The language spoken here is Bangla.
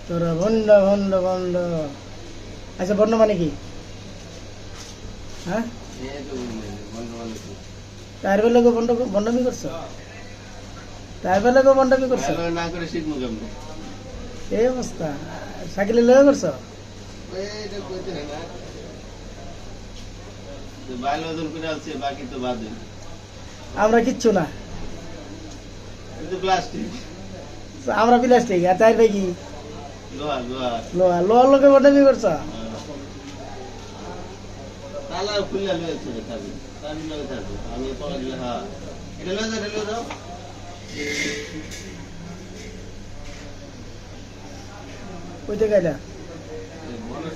তোরা ভণ্ড ভণ্ড ভণ্ড। আচ্ছা বর্ণ মানে কি? হ্যাঁ, তার বেলাকে বন্ডমি করছো? তার বেলাকে বন্ডমি করছো? না করে শিখবো কেমন? এই অবস্থা। সাইকেলে লয়ে করছো? বায়োলজন করে আছে, বাকি তো বাদে। আমরা কিচ্ছু না, প্লাস্টিক, আমরা প্লাস্টিক। আর তাই ভাই কি? লোহা লোহা। লোহা। লোহার লোকে বন্ডমি করছো? তালা খুলে লয়েছে থাকবে, তার লয়ে থাকবে। আমি পড়া দিলে হ্যাঁ এটা লয়ে যাও, এটা লয়ে যাও। ওইটা গাইলা মনে